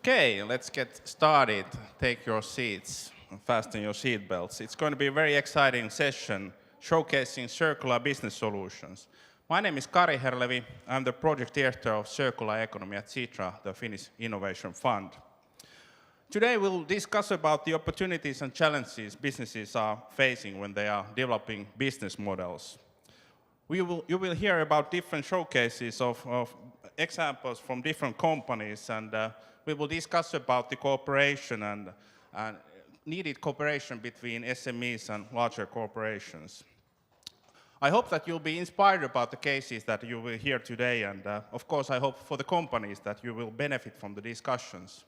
Okay, let's get started. Take your seats and fasten your seat belts. It's going to be a very exciting session showcasing circular business solutions. My name is Kari Herlevi. I'm the project director of circular economy at Sitra, the Finnish Innovation Fund. Today we'll discuss about the opportunities and challenges businesses are facing when they are developing business models. You will hear about different showcases of examples from different companies, and we will discuss about the cooperation and needed cooperation between SMEs and larger corporations. I hope that you'll be inspired about the cases that you will hear today, and of course I hope for the companies that you will benefit from the discussions.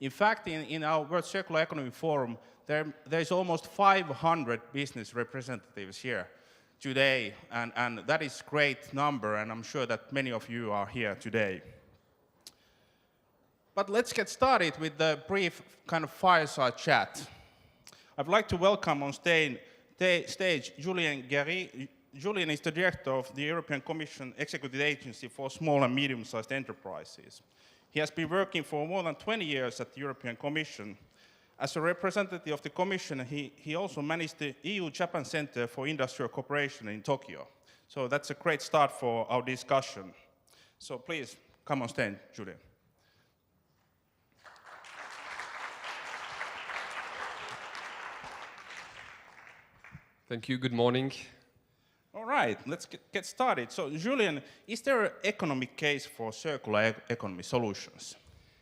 In fact, in our World Circular Economy Forum, there's almost 500 business representatives here today, and that is a great number, and I'm sure that many of you are here today. But let's get started with the brief kind of fireside chat. I'd like to welcome on stage Julien Guéry. Julien is the director of the European Commission Executive Agency for Small and Medium-Sized Enterprises. He has been working for more than 20 years at the European Commission. As a representative of the Commission, he also managed the EU-Japan Center for Industrial Cooperation in Tokyo. So that's a great start for our discussion. So please, come on stage, Julien. Thank you. Good morning. All right, let's get started. So, Julien, is there an economic case for circular economy solutions?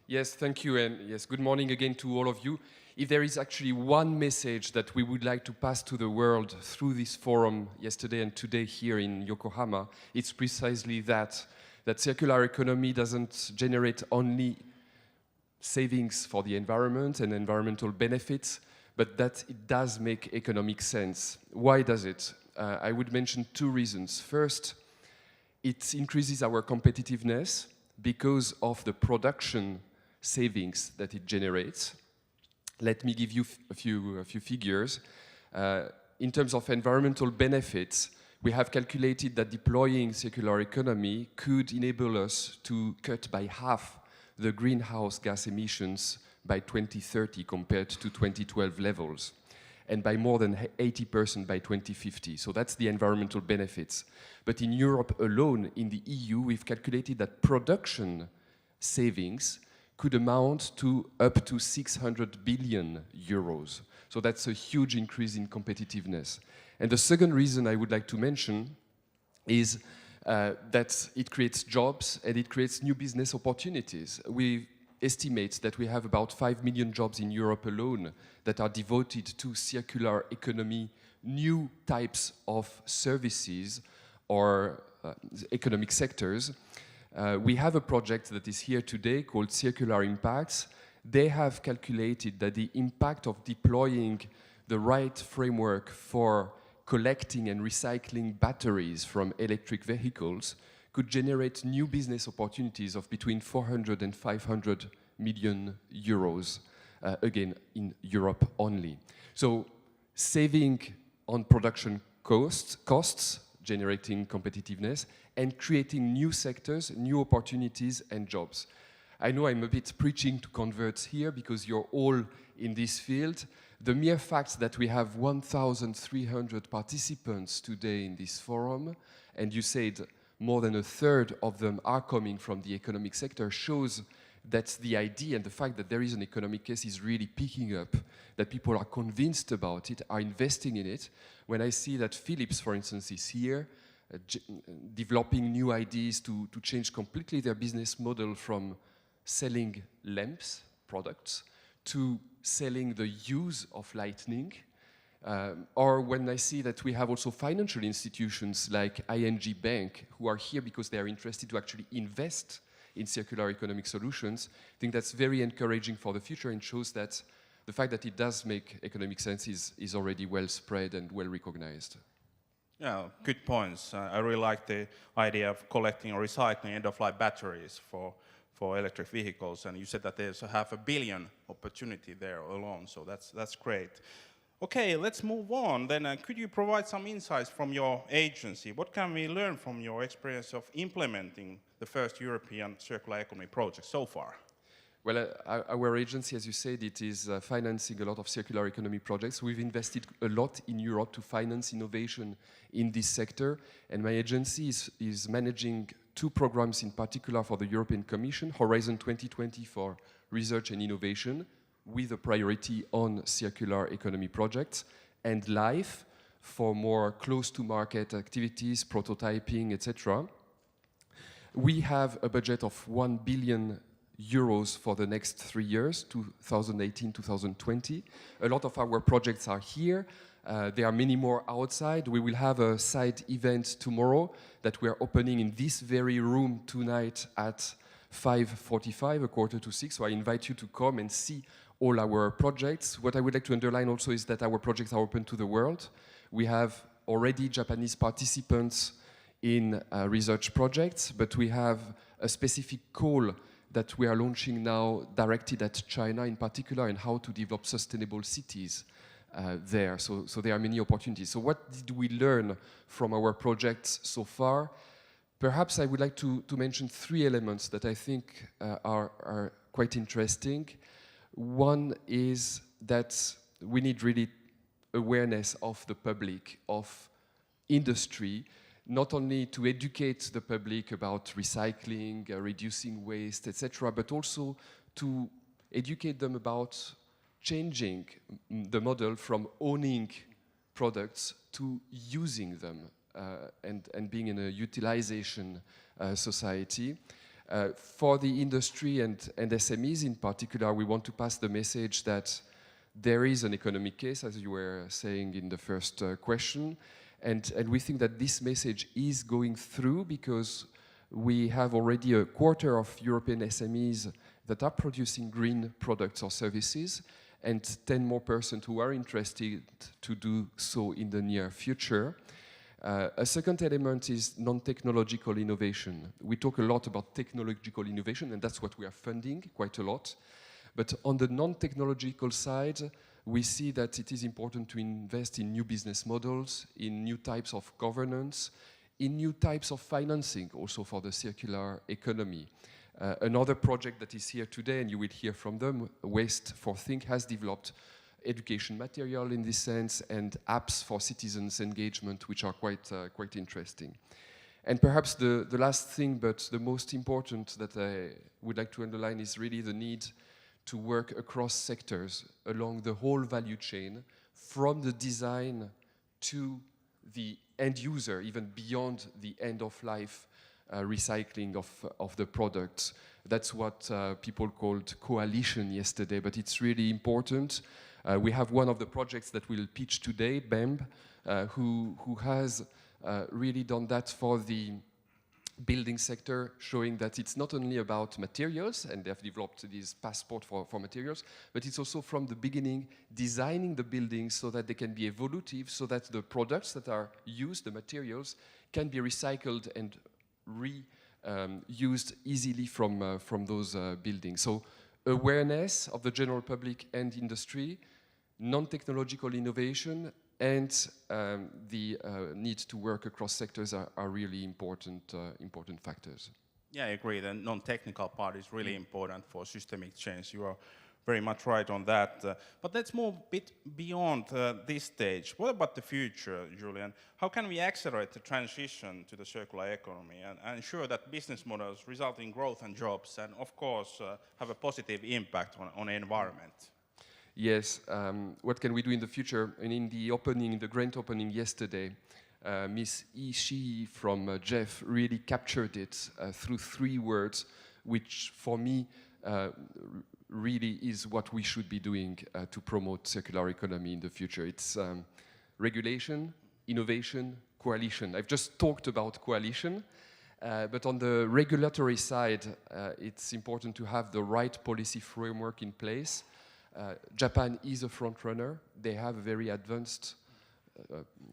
Yes, thank you, and yes, good morning again to all of you. If there is actually one message that we would like to pass to the world through this forum yesterday and today here in Yokohama, it's precisely that circular economy doesn't generate only savings for the environment and environmental benefits, but that it does make economic sense. Why does it? I would mention two reasons. First, it increases our competitiveness because of the production savings that it generates. Let me give you a few figures. In terms of environmental benefits, we have calculated that deploying circular economy could enable us to cut by half the greenhouse gas emissions by 2030 compared to 2012 levels, and by more than 80% by 2050. So that's the environmental benefits. But in Europe alone, in the EU, we've calculated that production savings could amount to up to 600 billion euros. So that's a huge increase in competitiveness. And the second reason I would like to mention is that it creates jobs and it creates new business opportunities. We estimate that we have about 5 million jobs in Europe alone that are devoted to circular economy, new types of services or economic sectors. We have a project that is here today called Circular Impacts. They have calculated that the impact of deploying the right framework for collecting and recycling batteries from electric vehicles could generate new business opportunities of between 400 and 500 million euros, again, in Europe only. So saving on production costs, generating competitiveness, and creating new sectors, new opportunities and jobs. I know I'm a bit preaching to converts here because you're all in this field. The mere fact that we have 1,300 participants today in this forum, and you said more than a third of them are coming from the economic sector, shows that the idea and the fact that there is an economic case is really picking up, that people are convinced about it, are investing in it. When I see that Philips, for instance, is here, developing new ideas to change completely their business model from selling lamps, products, to selling the use of lighting, or when I see that we have also financial institutions like ING Bank who are here because they are interested to actually invest in circular economic solutions, I think that's very encouraging for the future and shows that the fact that it does make economic sense is already well spread and well recognized. Yeah, good points. I really like the idea of collecting or recycling end-of-life batteries for electric vehicles, and you said that there's a 500 million opportunity there alone, so that's great. Okay, let's move on. Then could you provide some insights from your agency? What can we learn from your experience of implementing the first European circular economy project so far? Well, our agency, as you said, it is financing a lot of circular economy projects. We've invested a lot in Europe to finance innovation in this sector, and my agency is managing 2 programs in particular for the European Commission: Horizon 2020 for research and innovation, with a priority on circular economy projects, and LIFE for more close-to-market activities, prototyping, etc. We have a budget of 1 billion euros for the next 3 years, 2018-2020. A lot of our projects are here. There are many more outside. We will have a side event tomorrow that we are opening in this very room tonight at 5:45, 5:45. So I invite you to come and see all our projects. What I would like to underline also is that our projects are open to the world. We have already Japanese participants in research projects, but we have a specific call that we are launching now directed at China in particular, and how to develop sustainable cities there. So there are many opportunities. So what did we learn from our projects so far? Perhaps I would like to mention 3 elements that I think are quite interesting. One is that we need really awareness of the public, of industry, not only to educate the public about recycling, reducing waste, etc., but also to educate them about changing the model from owning products to using them and being in a utilization society. For the industry and SMEs in particular, we want to pass the message that there is an economic case, as you were saying in the first question, and we think that this message is going through, because we have already a quarter of European SMEs that are producing green products or services, and 10% more who are interested to do so in the near future. A second element is non-technological innovation. We talk a lot about technological innovation, and that's what we are funding quite a lot. But on the non-technological side, we see that it is important to invest in new business models, in new types of governance, in new types of financing also for the circular economy. Another project that is here today, and you will hear from them, Waste for Think, has developed education material in this sense and apps for citizens' engagement, which are quite interesting. And perhaps the last thing, but the most important that I would like to underline, is really the need to work across sectors along the whole value chain, from the design to the end user, even beyond the end of life recycling of the products. That's what people called coalition yesterday, but it's really important. We have one of the projects that we'll pitch today, BEMB, who has really done that for the building sector, showing that it's not only about materials, and they have developed this passport for materials, but it's also from the beginning designing the buildings so that they can be evolutive, so that the products that are used, the materials, can be recycled and reused easily from those buildings. So awareness of the general public and industry, non-technological innovation, and the need to work across sectors are really important factors. Yeah, I agree. The non-technical part is really important for systemic change. You are very much right on that. But let's move a bit beyond this stage. What about the future, Julian? How can we accelerate the transition to the circular economy and ensure that business models result in growth and jobs, and of course have a positive impact on the environment? Yes, what can we do in the future? And in the grant opening yesterday, Miss Ishii from Jeff really captured it through 3 words, which for me really is what we should be doing to promote circular economy in the future. It's regulation, innovation, coalition. I've just talked about coalition, but on the regulatory side, it's important to have the right policy framework in place. Japan is a front runner. They have a very advanced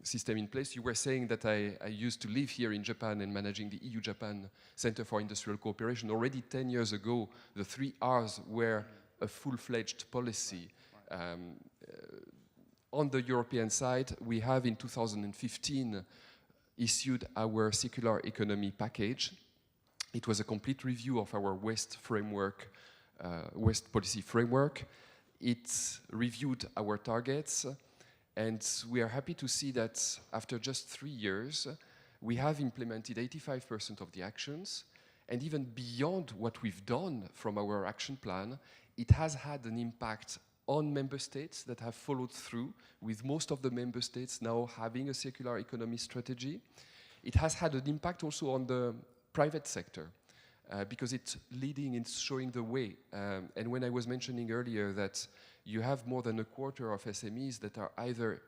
system in place. You were saying that I used to live here in Japan and managing the EU-Japan Center for Industrial Cooperation. Already 10 years ago, the 3 Rs were a full-fledged policy. On the European side, we have in 2015 issued our circular economy package. It was a complete review of our waste framework waste policy framework. It reviewed our targets, and we are happy to see that after just 3 years, we have implemented 85% of the actions, and even beyond what we've done from our action plan, it has had an impact on member states that have followed through, with most of the member states now having a circular economy strategy. It has had an impact also on the private sector, because it's leading, it's showing the way. And when I was mentioning earlier that you have more than a quarter of SMEs that are either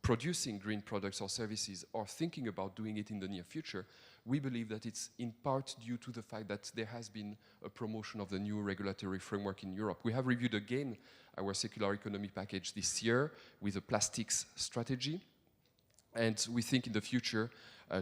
producing green products or services or thinking about doing it in the near future, we believe that it's in part due to the fact that there has been a promotion of the new regulatory framework in Europe. We have reviewed again our circular economy package this year with a plastics strategy, and we think in the future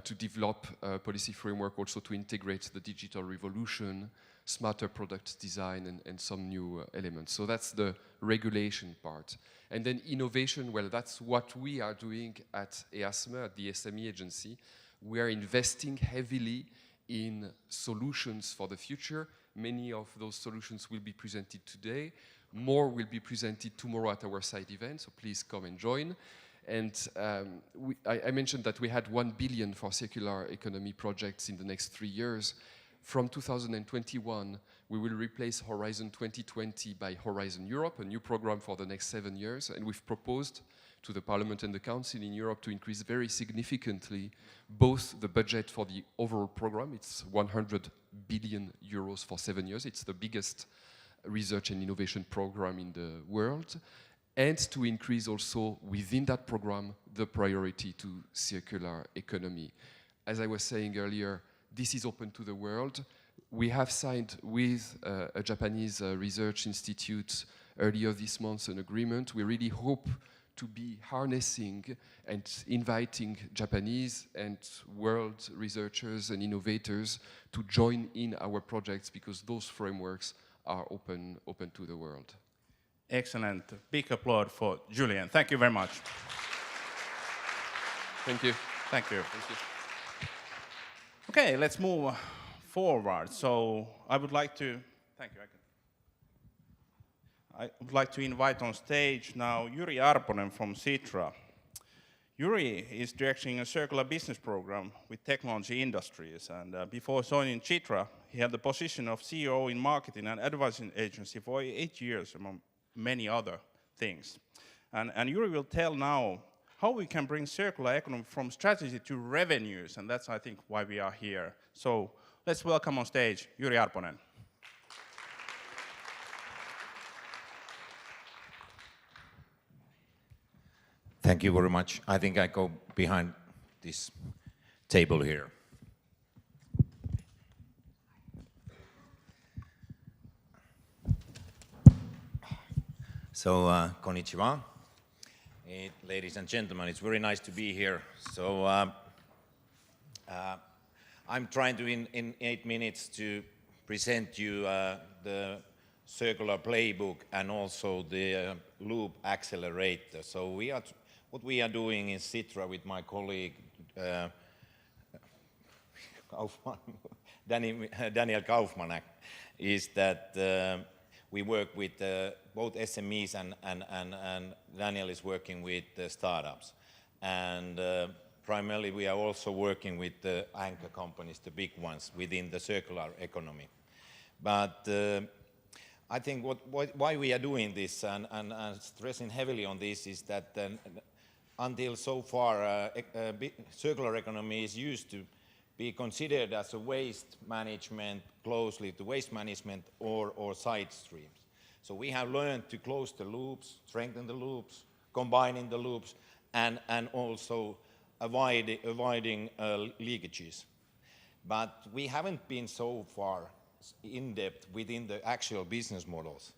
to develop a policy framework also to integrate the digital revolution, smarter product design, and some new elements. So that's the regulation part. And then innovation, well, that's what we are doing at EASME, at the SME agency. We are investing heavily in solutions for the future. Many of those solutions will be presented today. More will be presented tomorrow at our side event, so please come and join. And I mentioned that we had 1 billion for circular economy projects in the next 3 years. From 2021, we will replace Horizon 2020 by Horizon Europe, a new program for the next 7 years. And we've proposed to the Parliament and the Council in Europe to increase very significantly both the budget for the overall program. It's 100 billion euros for 7 years. It's the biggest research and innovation program in the world. And to increase also within that program the priority to circular economy. As I was saying earlier, this is open to the world. We have signed with a Japanese research institute earlier this month an agreement. We really hope to be harnessing and inviting Japanese and world researchers and innovators to join in our projects, because those frameworks are open to the world. Excellent. Big applaud for Julian. Thank you very much. Thank you. Thank you. Thank you. Okay, let's move forward. So I would like to, thank you. I would like to invite on stage now Jyri Arponen from Sitra. Jyri is directing a circular business program with technology industries, and before joining Sitra, he had the position of CEO in marketing and advertising agency for 8 years, among many other things. And Jyri will tell now how we can bring circular economy from strategy to revenues, and that's, I think, why we are here. So let's welcome on stage Jyri Arponen. Thank you very much. I think I go behind this table here. So, konnichiwa. Ladies and gentlemen, it's very nice to be here. So, I'm trying to, in 8 minutes, to present you the circular playbook and also the loop accelerator. So what we are doing in Sitra with my colleague Daniel Kaufmann is that we work with both SMEs and Daniel is working with startups. And primarily we are also working with the anchor companies, the big ones within the circular economy. But I think why we are doing this and stressing heavily on this is that until so far circular economy is used to be considered as a waste management, closely to waste management or side streams. So we have learned to close the loops, strengthen the loops, combining the loops, and also avoiding leakages. But we haven't been so far in depth within the actual business models,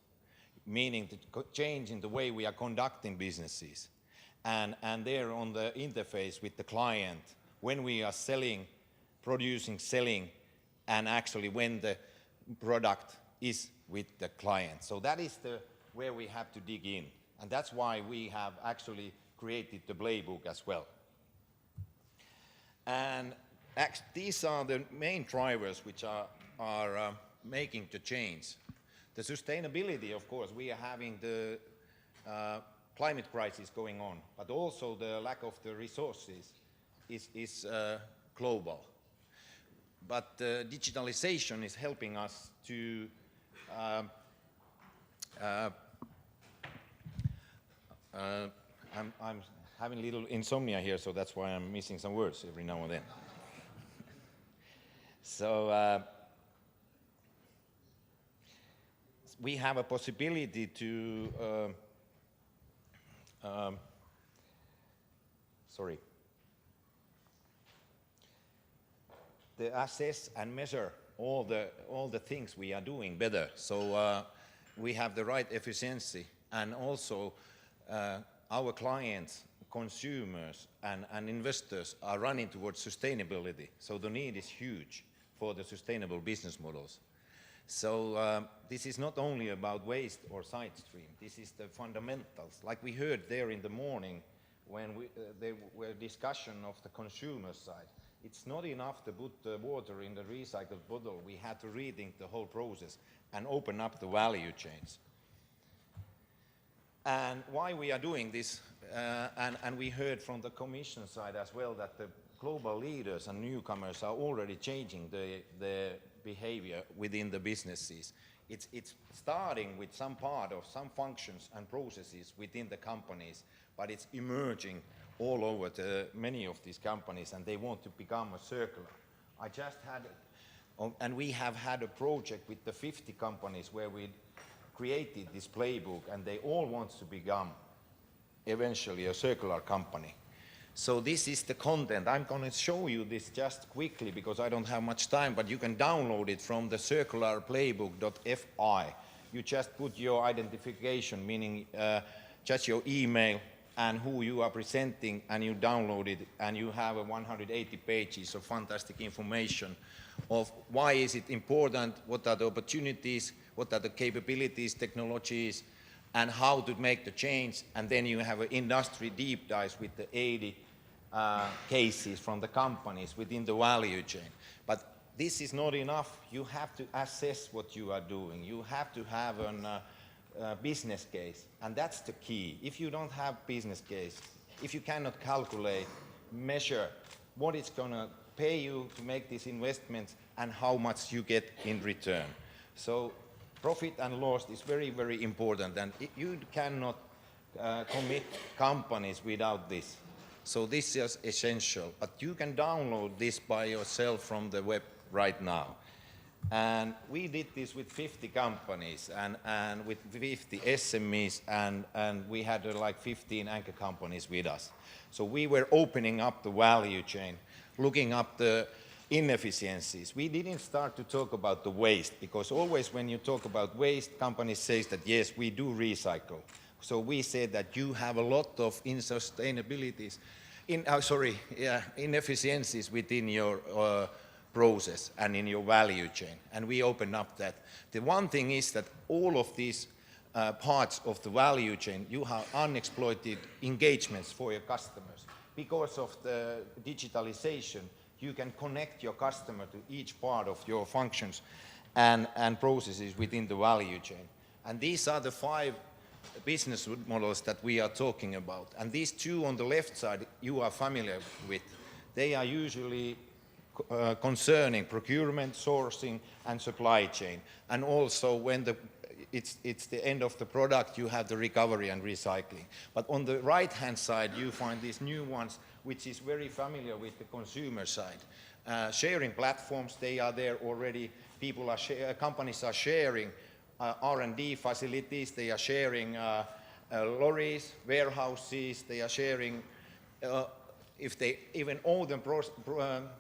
meaning the change in the way we are conducting businesses. And there on the interface with the client, when we are selling, producing, selling, and actually when the product is with the client. So that is where we have to dig in. And that's why we have actually created the playbook as well. And these are the main drivers which are making the change The sustainability, of course, we are having the climate crisis going on, but also the lack of the resources is global. But digitalization is helping us to I'm having a little insomnia here, so that's why I'm missing some words every now and then. So we have a possibility to assess and measure all the things we are doing better. So we have the right efficiency, and also our clients, consumers, and investors are running towards sustainability. So the need is huge for the sustainable business models. So this is not only about waste or side stream. This is the fundamentals. Like we heard there in the morning when there were discussion of the consumer side. It's not enough to put the water in the recycled bottle. We had to rethink the whole process and open up the value chains. And why we are doing this, and we heard from the Commission side as well that the global leaders and newcomers are already changing the behavior within the businesses. It's starting with some part of some functions and processes within the companies, but it's emerging all over many of these companies, and they want to become a circular. I just had, and we have had a project with the 50 companies where we created this playbook, and they all want to become eventually a circular company. So this is the content. I'm going to show you this just quickly because I don't have much time, but you can download it from the circularplaybook.fi. You just put your identification, meaning just your email and who you are presenting, and you download it, and you have 180 pages of fantastic information of why is it important, what are the opportunities, what are the capabilities, technologies, and how to make the change. And then you have an industry deep dives with the 80 cases from the companies within the value chain. But this is not enough. You have to assess what you are doing. You have to have a business case, and that's the key. If you don't have business case, if you cannot calculate, measure what it's going to pay you to make these investments and how much you get in return. So profit and loss is very, very important, and you cannot commit companies without this. So this is essential, but you can download this by yourself from the web right now. And we did this with 50 companies and with 50 SMEs, and we had like 15 anchor companies with us. So we were opening up the value chain, looking up the inefficiencies. We didn't start to talk about the waste, because always when you talk about waste, companies say that yes, we do recycle. So we said that you have a lot of inefficiencies within your process and in your value chain, and we open up that. The one thing is that all of these parts of the value chain, you have unexploited engagements for your customers. Because of the digitalization, you can connect your customer to each part of your functions and processes within the value chain. And these are the 5 business models that we are talking about. And these 2 on the left side you are familiar with. They are usually concerning procurement, sourcing, and supply chain. And also when it's the end of the product, you have the recovery and recycling. But on the right-hand side, you find these new ones, which is very familiar with the consumer side. Sharing platforms, they are there already. Companies are sharing R&D facilities, they are sharing lorries, warehouses, they are sharing if they even own the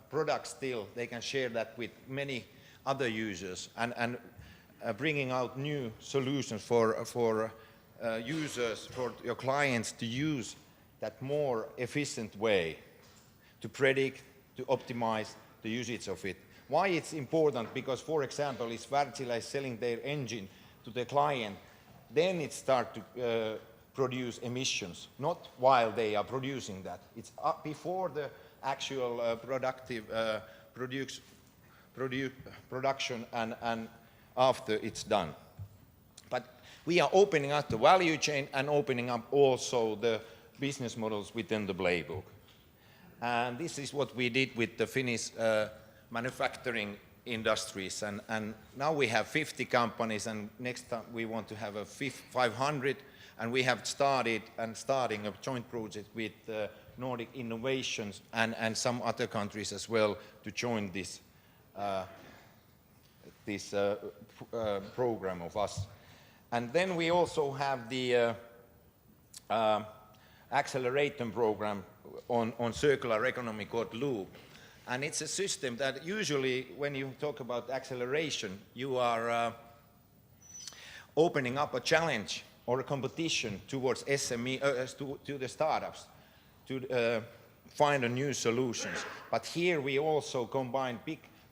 products still, they can share that with many other users, and bringing out new solutions for users, for your clients to use that more efficient way to predict, to optimize the usage of it. Why it's important? Because, for example, if Wärtsilä is selling their engine to the client, then it starts to produce emissions, not while they are producing that. It's before the actual production and after it's done. We are opening up the value chain and opening up also the business models within the playbook. And this is what we did with the Finnish manufacturing industries. And now we have 50 companies, and next time we want to have 500. And we have starting a joint project with Nordic Innovations and some other countries as well to join this program of us. And then we also have the accelerator program on circular economy called Loop. And it's a system that usually when you talk about acceleration, you are opening up a challenge or a competition towards SME, to the startups to find a new solutions. But here we also combine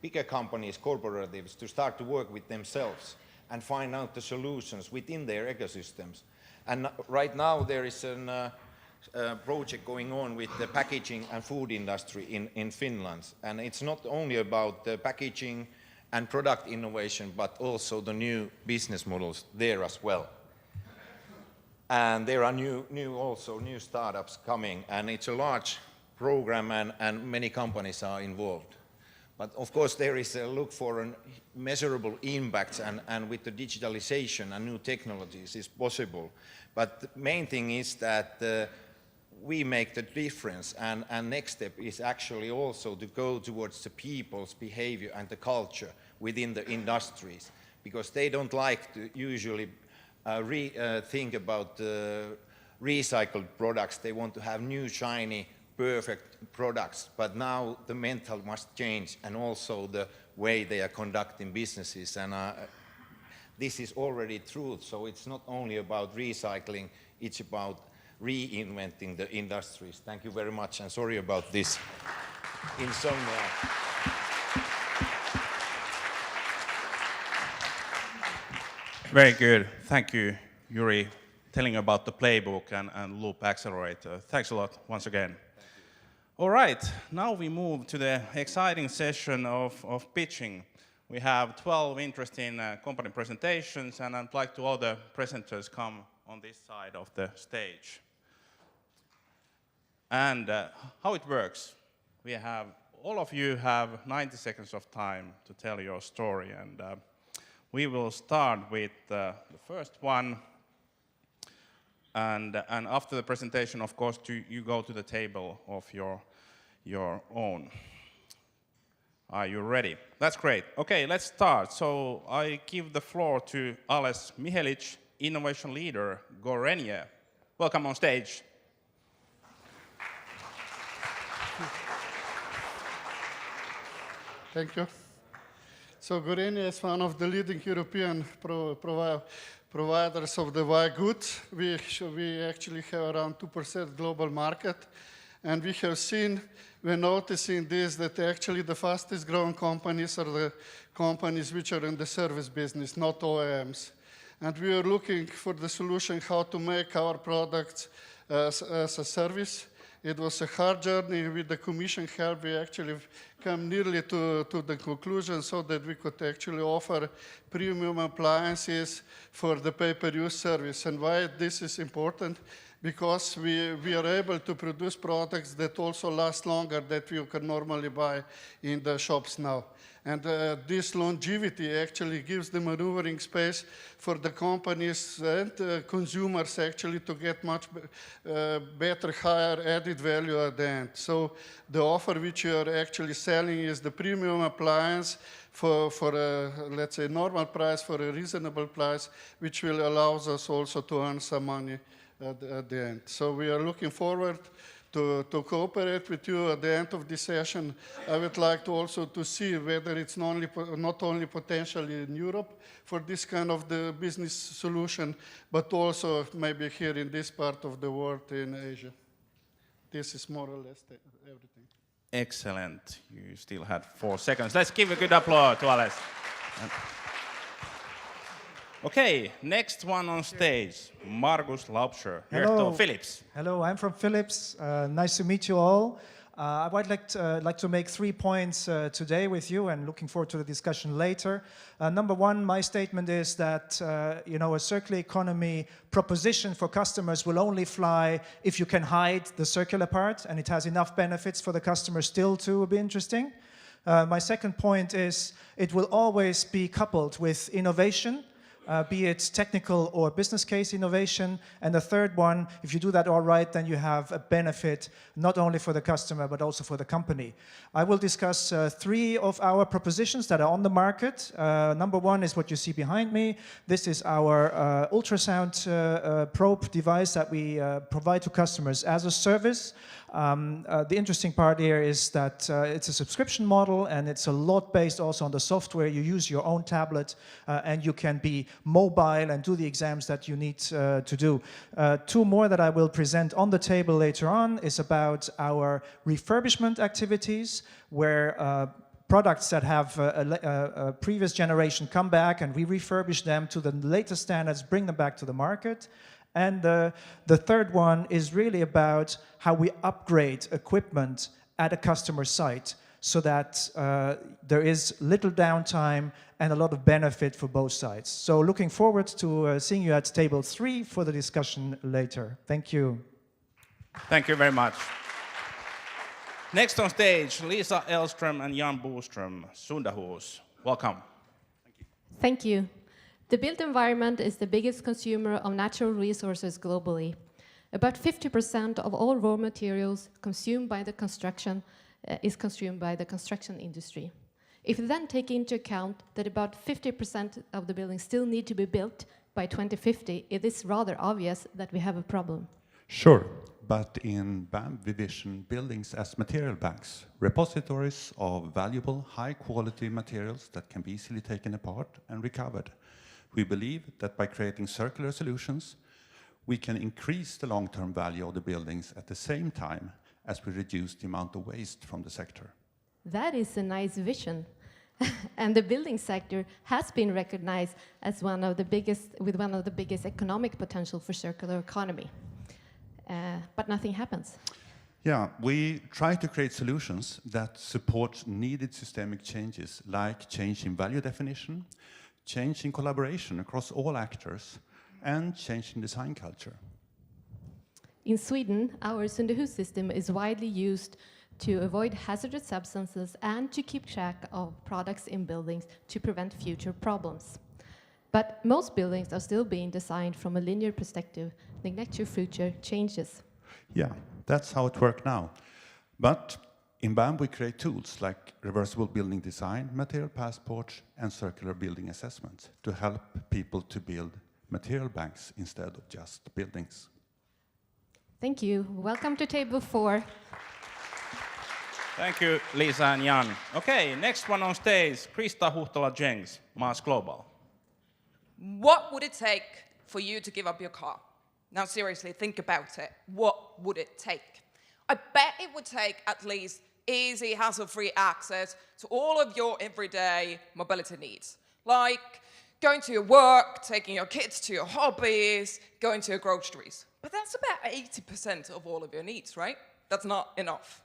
bigger companies, corporatives, to start to work with themselves and find out the solutions within their ecosystems. And right now there is a project going on with the packaging and food industry in Finland. And it's not only about the packaging and product innovation, but also the new business models there as well. And there are new startups coming, and it's a large program, and many companies are involved. But of course there is a look for a measurable impact, and with the digitalization and new technologies is possible. But the main thing is that we make the difference, and next step is actually also to go towards the people's behavior and the culture within the industries, because they don't like to usually think about recycled products. They want to have new, shiny, perfect products. But now the mental must change, and also the way they are conducting businesses. And this is already true. So it's not only about recycling, it's about reinventing the industries. Thank you very much, and sorry about this insomnia. Very good. Thank you, Yuri, telling about the playbook and Loop Accelerator. Thanks a lot once again. All right, now we move to the exciting session of pitching. We have 12 interesting company presentations, and I'd like to all the presenters come on this side of the stage. And how it works, all of you have 90 seconds of time to tell your story, and we will start with the first one, and after the presentation, of course, you go to the table of your own. Are you ready? That's great. Okay, let's start. So I give the floor to Ales Mihelic, Innovation Leader, Gorenje. Welcome on stage. Thank you. So Gorenje is one of the leading European providers of the white goods. We actually have around 2% global market. And we have seen, we're noticing this, that actually the fastest growing companies are the companies which are in the service business, not OEMs. And we are looking for the solution how to make our products as a service. It was a hard journey. With the Commission help, we actually come nearly to the conclusion so that we could actually offer premium appliances for the pay-per-use service. And why this is important? Because we are able to produce products that also last longer that you can normally buy in the shops now. And this longevity actually gives the maneuvering space for the companies and consumers actually to get much better, higher added value at the end. So the offer which you are actually selling is the premium appliance for let's say, normal price, for a reasonable price, which will allow us also to earn some money at the end. So we are looking forward to cooperate with you at the end of this session. I would like to also to see whether it's not only potentially in Europe for this kind of the business solution, but also maybe here in this part of the world in Asia. This is more or less everything. Excellent. You still had 4 seconds. Let's give a good applause to Ales. Okay, next one on stage, Margus Laubscher, Director of Philips. Hello, I'm from Philips. Nice to meet you all. I would like to make 3 points today with you, and looking forward to the discussion later. Number one, my statement is that a circular economy proposition for customers will only fly if you can hide the circular part, and it has enough benefits for the customer still to be interesting. My second point is it will always be coupled with innovation, be it technical or business case innovation. And the third one, if you do that all right, then you have a benefit not only for the customer, but also for the company. I will discuss 3 of our propositions that are on the market. Number one is what you see behind me. This is our ultrasound probe device that we provide to customers as a service. The interesting part here is that it's a subscription model, and it's a lot based also on the software. You use your own tablet, and you can be mobile and do the exams that you need to do. 2 more that I will present on the table later on is about our refurbishment activities, where products that have a previous generation come back and we refurbish them to the latest standards, bring them back to the market. And the third one is really about how we upgrade equipment at a customer site so that there is little downtime and a lot of benefit for both sides. So looking forward to seeing you at table 3 for the discussion later. Thank you. Thank you very much. Next on stage, Lisa Elström and Jan Boström, Sundahus. Welcome. Thank you. The built environment is the biggest consumer of natural resources globally. About 50% of all raw materials consumed by the construction is consumed by the construction industry. If you then take into account that about 50% of the buildings still need to be built by 2050, it is rather obvious that we have a problem. Sure, but in BAM we vision buildings as material banks, repositories of valuable, high-quality materials that can be easily taken apart and recovered. We believe that by creating circular solutions, we can increase the long-term value of the buildings at the same time as we reduce the amount of waste from the sector. That is a nice vision. And the building sector has been recognized as one of the biggest economic potential for circular economy. But nothing happens. Yeah, we try to create solutions that support needed systemic changes, like change in value definition, change in collaboration across all actors, and change in design culture. In Sweden, our Sundahus system is widely used to avoid hazardous substances and to keep track of products in buildings to prevent future problems. But most buildings are still being designed from a linear perspective, neglect to future changes. Yeah, that's how it works now. But in BAM, we create tools like reversible building design, material passport, and circular building assessments to help people to build material banks instead of just buildings. Thank you. Welcome to table 4. Thank you, Lisa and Jan. Okay, next one on stage, Krista Huhtala-Jengs, Mars Global. What would it take for you to give up your car? Now seriously, think about it. What would it take? I bet it would take at least easy, hassle-free access to all of your everyday mobility needs, like going to your work, taking your kids to your hobbies, going to your groceries. But that's about 80% of all of your needs, right? That's not enough.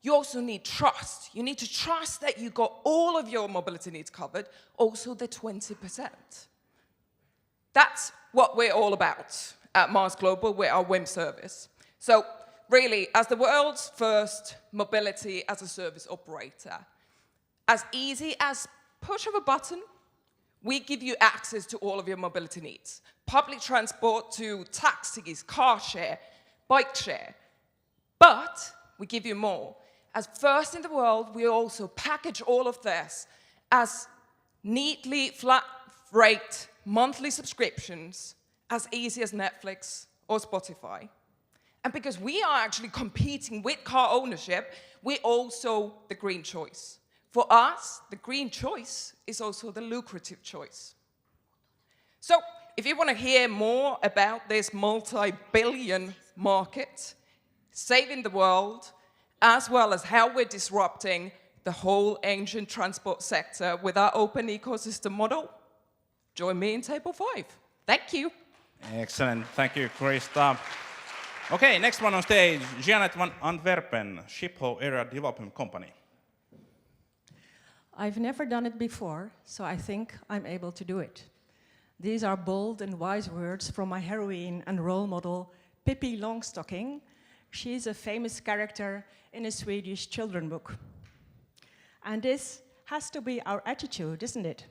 You also need trust. You need to trust that you got all of your mobility needs covered, also the 20%. That's what we're all about at Mars Global with our WIM service. So really, as the world's first mobility as a service operator, as easy as push of a button, we give you access to all of your mobility needs. Public transport to taxis, car share, bike share. But we give you more. As first in the world, we also package all of this as neatly flat rate monthly subscriptions, as easy as Netflix or Spotify. And because we are actually competing with car ownership, we're also the green choice. For us, the green choice is also the lucrative choice. So if you want to hear more about this multi-billion market, saving the world, as well as how we're disrupting the whole engine transport sector with our open ecosystem model, join me in table 5. Thank you. Excellent. Thank you, Krista. Okay, next one on stage, Janet van Antwerpen, Schiphol Area Development Company. I've never done it before, so I think I'm able to do it. These are bold and wise words from my heroine and role model, Pippi Longstocking. She's a famous character in a Swedish children's book. And this has to be our attitude, isn't it?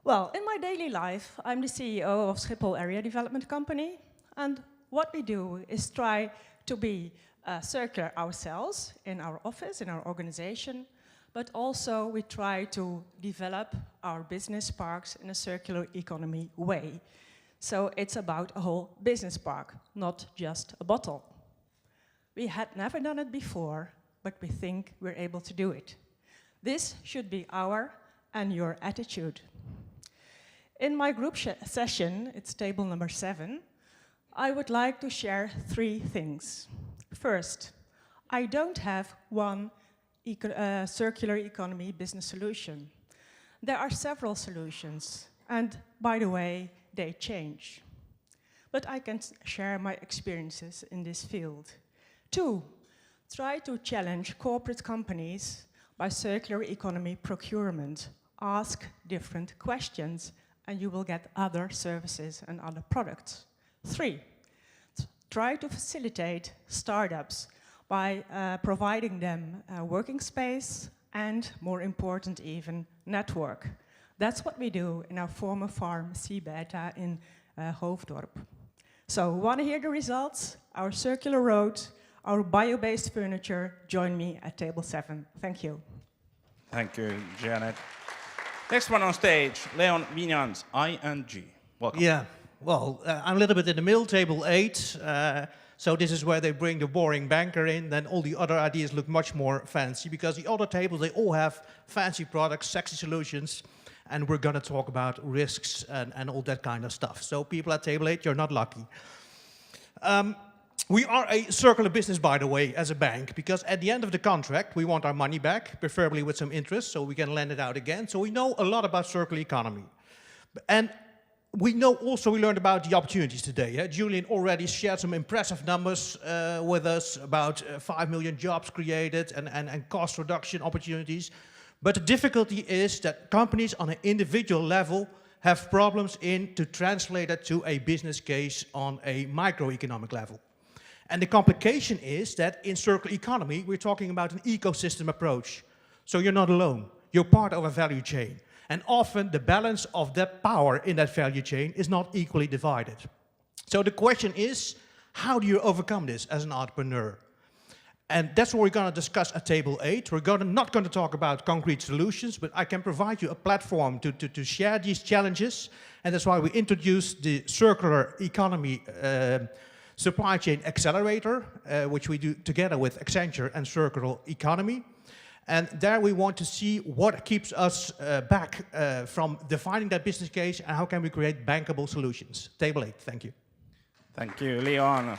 Well, in my daily life, I'm the CEO of Schiphol Area Development Company, and what we do is try to be circular ourselves in our office, in our organization, but also we try to develop our business parks in a circular economy way. So it's about a whole business park, not just a bottle. We had never done it before, but we think we're able to do it. This should be our and your attitude. In my group session, it's table number 7, I would like to share 3 things. First, I don't have one circular economy business solution. There are several solutions, and by the way, they change. But I can share my experiences in this field. 2, try to challenge corporate companies by circular economy procurement. Ask different questions, and you will get other services and other products. 3, try to facilitate startups by providing them a working space and, more important even, network. That's what we do in our former farm, Seabeta, in Hoofddorp. So, want to hear the results? Our circular road, our bio-based furniture. Join me at table 7. Thank you. Thank you, Janet. Next one on stage, Leon Vignans, ING. Welcome. Yeah, well, I'm a little bit in the middle, table 8. So this is where they bring the boring banker in, then all the other ideas look much more fancy, because the other tables, they all have fancy products, sexy solutions, and we're gonna talk about risks and all that kind of stuff. So people at table 8, you're not lucky. We are a circular business, by the way, as a bank, because at the end of the contract, we want our money back, preferably with some interest, so we can lend it out again. So we know a lot about circular economy. And we know also, we learned about the opportunities today. Yeah? Julian already shared some impressive numbers with us about 5 million jobs created and cost reduction opportunities. But the difficulty is that companies on an individual level have problems to translate it to a business case on a microeconomic level. And the complication is that in circular economy, we're talking about an ecosystem approach. So you're not alone. You're part of a value chain. And often the balance of that power in that value chain is not equally divided. So the question is, how do you overcome this as an entrepreneur? And that's what we're going to discuss at table 8. We're not going to talk about concrete solutions, but I can provide you a platform to share these challenges. And that's why we introduced the Circular Economy Supply Chain Accelerator, which we do together with Accenture and Circular Economy. And there we want to see what keeps us back from defining that business case and how can we create bankable solutions. Table 8, thank you. Thank you, Leon.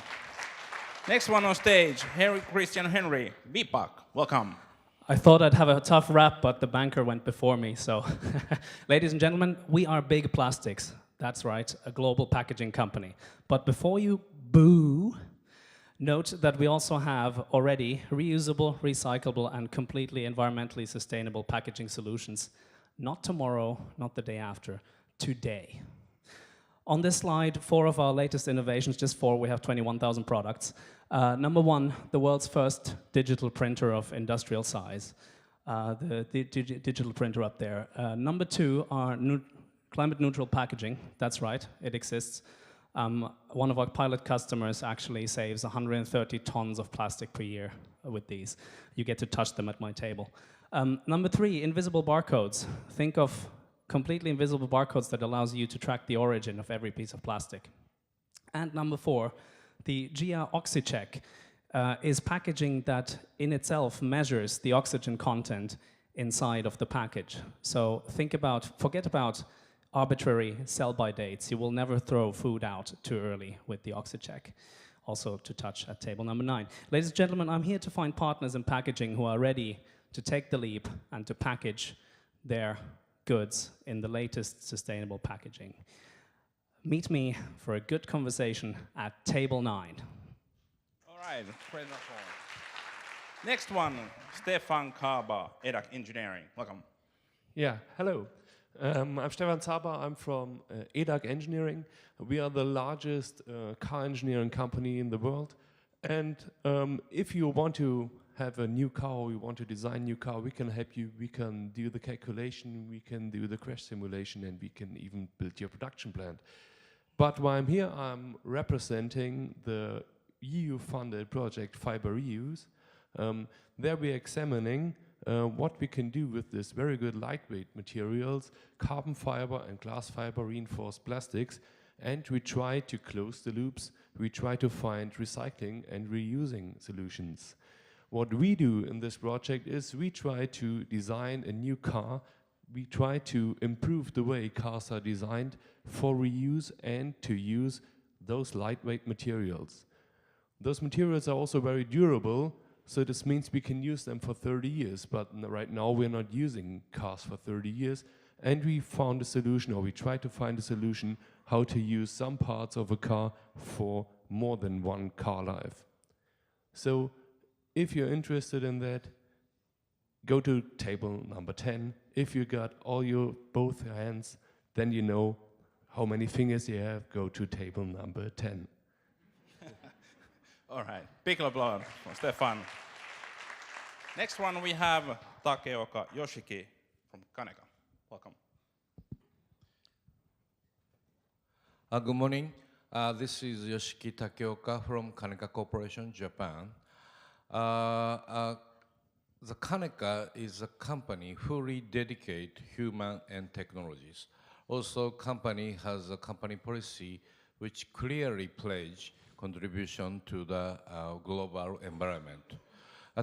Next one on stage, Christian Henry, BPAC. Welcome. I thought I'd have a tough rap, but the banker went before me. So, ladies and gentlemen, we are Big Plastics. That's right, a global packaging company. But before you boo, note that we also have already reusable, recyclable, and completely environmentally sustainable packaging solutions. Not tomorrow, not the day after, today. On this slide, 4 of our latest innovations, just 4, we have 21,000 products. Number 1, the world's first digital printer of industrial size. The digital printer up there. Number 2 are climate neutral packaging. That's right, it exists. One of our pilot customers actually saves 130 tons of plastic per year with these. You get to touch them at my table. Number 3, invisible barcodes. Think of completely invisible barcodes that allows you to track the origin of every piece of plastic. And number 4, the GIA OxyCheck is packaging that in itself measures the oxygen content inside of the package. So forget about arbitrary sell-by dates. You will never throw food out too early with the OxyCheck. Also to touch at table number 9. Ladies and gentlemen, I'm here to find partners in packaging who are ready to take the leap and to package their goods in the latest sustainable packaging. meet me for a good conversation at table 9. All right, great applause. Next one, Stefan Kaba, EDAC Engineering. Welcome. Yeah, hello. I'm Stefan Zaba. I'm from EDAC Engineering. We are the largest car engineering company in the world. And if you want to have a new car or you want to design a new car, we can help you. We can do the calculation, we can do the crash simulation, and we can even build your production plant. But while I'm here, I'm representing the EU-funded project Fiber Reuse. There we're examining what we can do with this very good lightweight materials, carbon fiber and glass fiber reinforced plastics, and we try to close the loops. We try to find recycling and reusing solutions. What we do in this project is we try to design a new car. We try to improve the way cars are designed for reuse and to use those lightweight materials. Those materials are also very durable, so this means we can use them for 30 years, but right now we're not using cars for 30 years, and we found a solution, or we tried to find a solution, how to use some parts of a car for more than one car life. So, if you're interested in that, go to table number 10. If you got all your both hands, then you know how many fingers you have, go to table number 10. All right, big applause for Stefan. Next one we have Takeoka Yoshiki from Kaneka. Welcome. Good morning. This is Yoshiki Takeoka from Kaneka Corporation, Japan. The Kaneka is a company fully dedicated human and technologies. Also, company has a company policy which clearly pledge contribution to the global environment.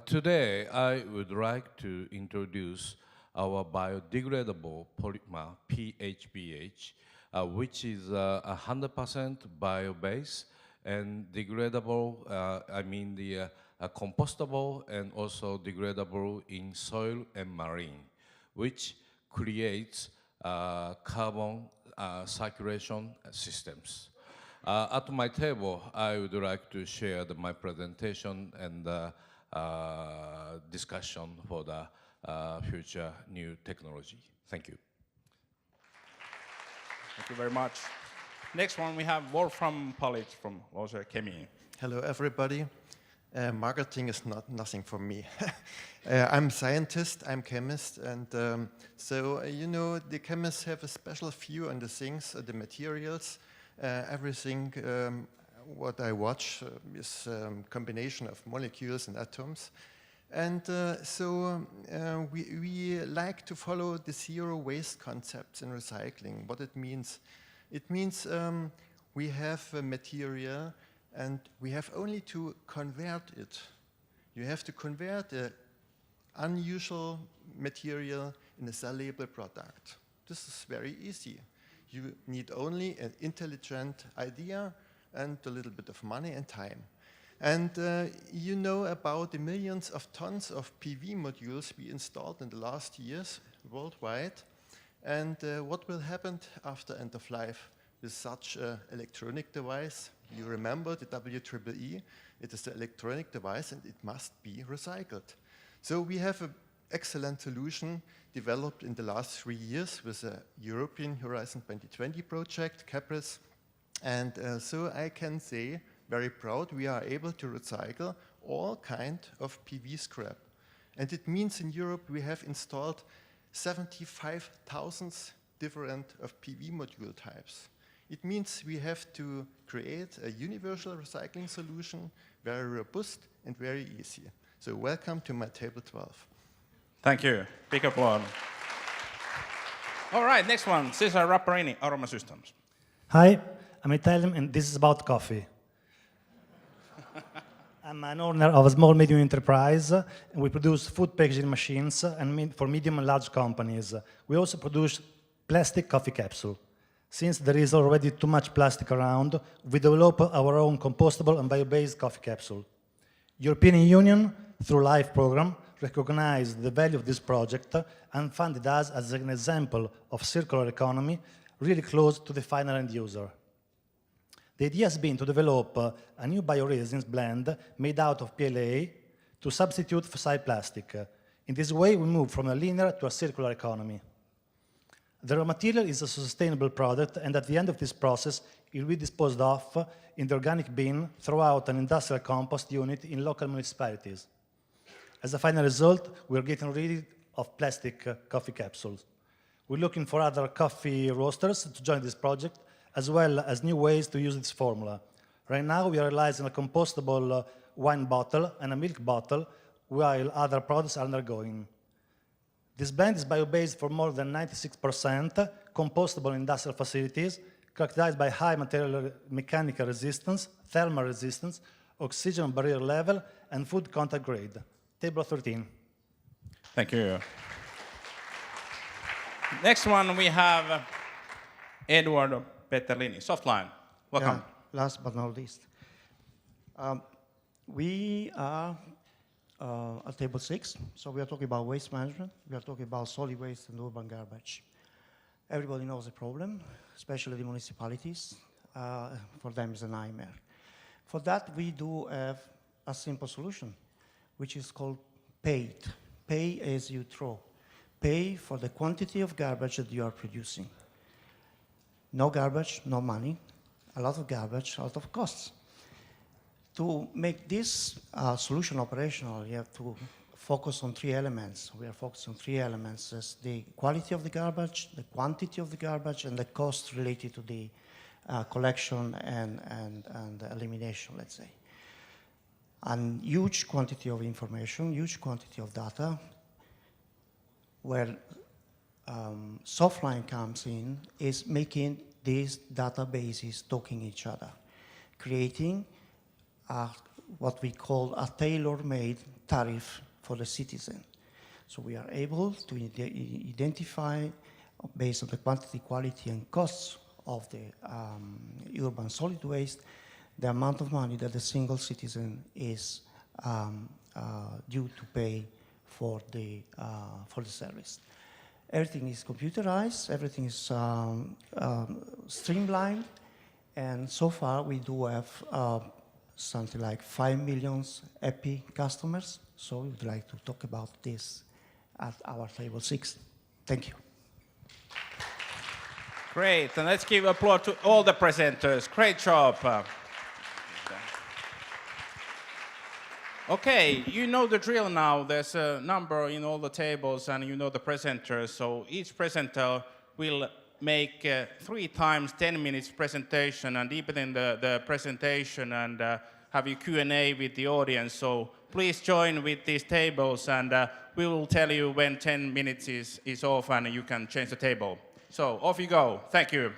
Today, I would like to introduce our biodegradable polymer, PHBH, which is 100% bio-based and degradable, compostable and also degradable in soil and marine, which creates carbon circulation systems. At my table, I would like to share my presentation and discussion for the future new technology. Thank you. Thank you very much. Next one we have Wolfram Palic from Loser Chemie. Hello everybody. Marketing is nothing for me. I'm a scientist, I'm chemist, and you know, the chemists have a special view on the things, the materials. Everything what I watch is a combination of molecules and atoms. And we like to follow the zero waste concepts in recycling. What it means? It means we have a material and we have only to convert it. You have to convert an unusual material in a soluble product. This is very easy. You need only an intelligent idea and a little bit of money and time. And you know about the millions of tons of PV modules we installed in the last years worldwide. And what will happen after end of life with such an electronic device? You remember the WCEF. It is an electronic device and it must be recycled. So we have an excellent solution developed in the last 3 years with a European Horizon 2020 project, CAPRIS. And so I can say, very proud, we are able to recycle all kind of PV scrap. And it means in Europe we have installed 75,000 different of PV module types. It means we have to create a universal recycling solution, very robust and very easy. So welcome to my table 12. Thank you. Big applause. All right, next one, Cesar Rapparini, Aroma Systems. Hi, I'm Italian and this is about coffee. I'm an owner of a small medium enterprise and we produce food packaging machines and for medium and large companies. We also produce plastic coffee capsule. Since there is already too much plastic around, we develop our own compostable and bio-based coffee capsule. European Union, through LIFE program, recognized the value of this project and funded us as an example of circular economy really close to the final end user. The idea has been to develop a new bioresins blend made out of PLA to substitute fossil plastic. In this way, we move from a linear to a circular economy. The raw material is a sustainable product, and at the end of this process, it will be disposed of in the organic bin throughout an industrial compost unit in local municipalities. As a final result, we are getting rid of plastic coffee capsules. We're looking for other coffee roasters to join this project, as well as new ways to use this formula. Right now, we are realizing a compostable wine bottle and a milk bottle, while other products are undergoing. This blend is bio-based for more than 96%, compostable in industrial facilities, characterized by high mechanical resistance, thermal resistance, oxygen barrier level, and food contact grade. Table 13. Thank you. Next one we have Eduardo Peterlini, Softline. Welcome. Yeah, last but not least. We are at table 6, so we are talking about waste management, we are talking about solid waste and urban garbage. Everybody knows the problem, especially the municipalities. For them it's a nightmare. For that we do have a simple solution, which is called paid. Pay as you throw. Pay for the quantity of garbage that you are producing. No garbage, no money. A lot of garbage, a lot of costs. To make this solution operational, you have to focus on 3 elements. We are focused on 3 elements: as the quality of the garbage, the quantity of the garbage, and the cost related to the collection and elimination, let's say. A huge quantity of information, huge quantity of data, where Softline comes in, is making these databases talking each other, creating what we call a tailor-made tariff for the citizen. So we are able to identify, based on the quantity, quality, and costs of the urban solid waste, the amount of money that the single citizen is due to pay for the service. Everything is computerized, everything is streamlined, and so far we do have something like 5 million happy customers. So we would like to talk about this at our table 6. Thank you. Great, and let's give applause to all the presenters. Great job. Okay, you know the drill now. There's a number in all the tables, and you know the presenters. So each presenter will make 3 times 10 minutes presentation, and deepen the presentation and have a Q&A with the audience. So please join with these tables, and we will tell you when 10 minutes is off and you can change the table. So off you go. Thank you.